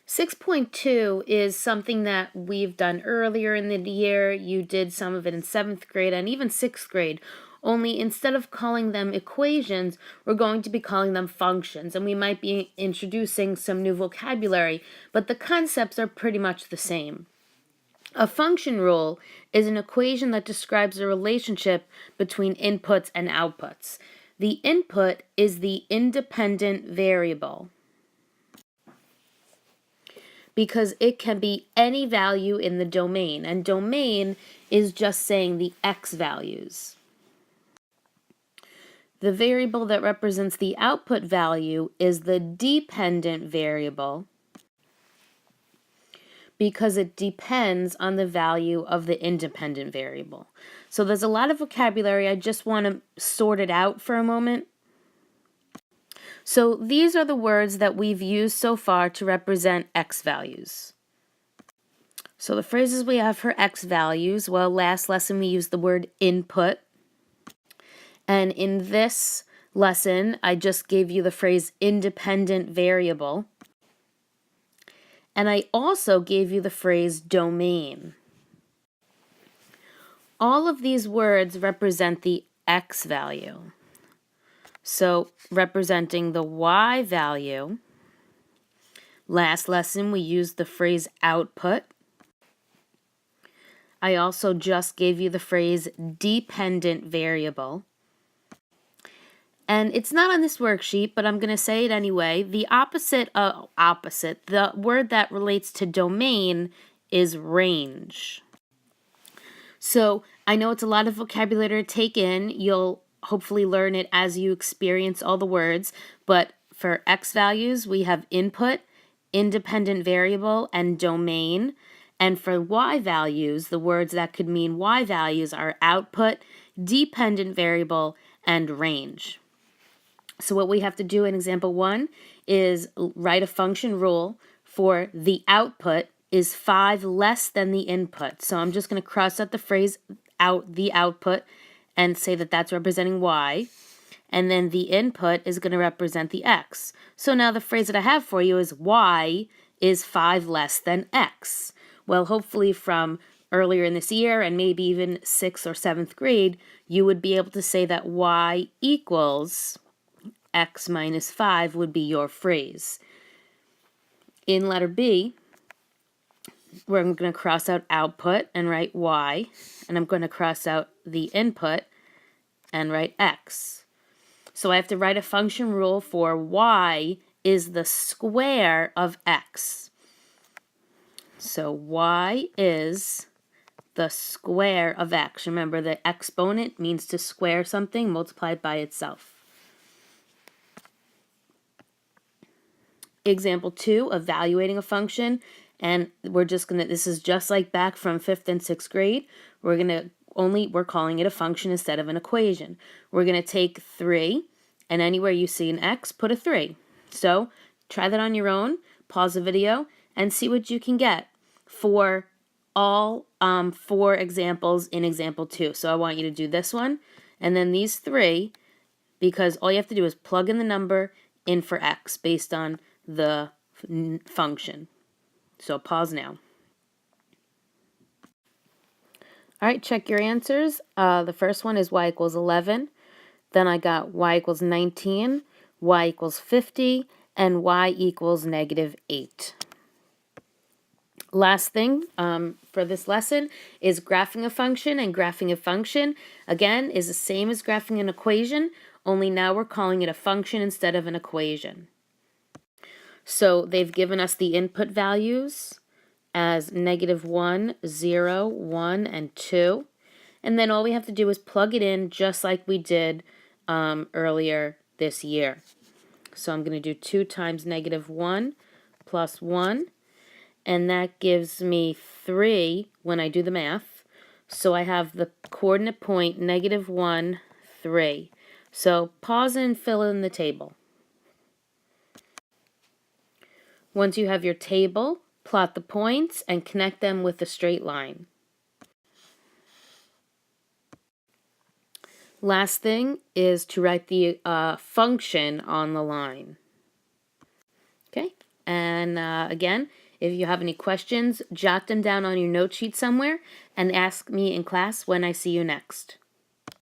6.2 is something that we've done earlier in the year. You did some of it in 7th grade and even 6th grade. Only instead of calling them equations, we're going to be calling them functions, and we might be introducing some new vocabulary, but the concepts are pretty much the same. A function rule is an equation that describes the relationship between inputs and outputs. The input is the independent variable because it can be any value in the domain, and domain is just saying the x values. The variable that represents the output value is the dependent variable because it depends on the value of the independent variable. So there's a lot of vocabulary. I just want to sort it out for a moment. So these are the words that we've used so far to represent x values. So the phrases we have for x values, well, last lesson we used the word input. And in this lesson, I just gave you the phrase independent variable. And I also gave you the phrase domain. All of these words represent the x value. So representing the y value, last lesson we used the phrase output. I also just gave you the phrase dependent variable. And it's not on this worksheet, but I'm going to say it anyway. The the word that relates to domain is range. So I know it's a lot of vocabulary to take in. You'll hopefully learn it as you experience all the words. But for x values, we have input, independent variable, and domain. And for y values, the words that could mean y values are output, dependent variable, and range. So what we have to do in example 1 is write a function rule for the output is 5 less than the input. So I'm just going to cross out the phrase the output and say that that's representing y. And then the input is going to represent the x. So now the phrase that I have for you is y is 5 less than x. Well, hopefully from earlier in this year and maybe even 6th or 7th grade, you would be able to say that y equals x minus 5 would be your phrase. In letter B, we're going to cross out output and write y, and I'm going to cross out the input and write x. So I have to write a function rule for y is the square of x. So y is the square of x. Remember, the exponent means to square something multiplied by itself. Example 2, evaluating a function. And we're this is just like back from 5th and 6th grade. We're calling it a function instead of an equation. We're going to take 3, and anywhere you see an x, put a 3. So try that on your own, pause the video, and see what you can get for all 4 examples in example 2. So I want you to do this one, and then these 3, because all you have to do is plug in the number in for x based on the function. So pause now. All right, check your answers. The first one is y equals 11. Then I got y equals 19, y equals 50, and y equals negative 8. Last thing for this lesson is graphing a function, and graphing a function, again, is the same as graphing an equation, only now we're calling it a function instead of an equation. So they've given us the input values as negative 1, 0, 1, and 2. And then all we have to do is plug it in just like we did earlier this year. So I'm going to do 2 times negative 1 plus 1. And that gives me 3 when I do the math. So I have the coordinate point negative 1, 3. So pause and fill in the table. Once you have your table, plot the points and connect them with a straight line. Last thing is to write the function on the line. Okay, And again, if you have any questions, jot them down on your note sheet somewhere and ask me in class when I see you next.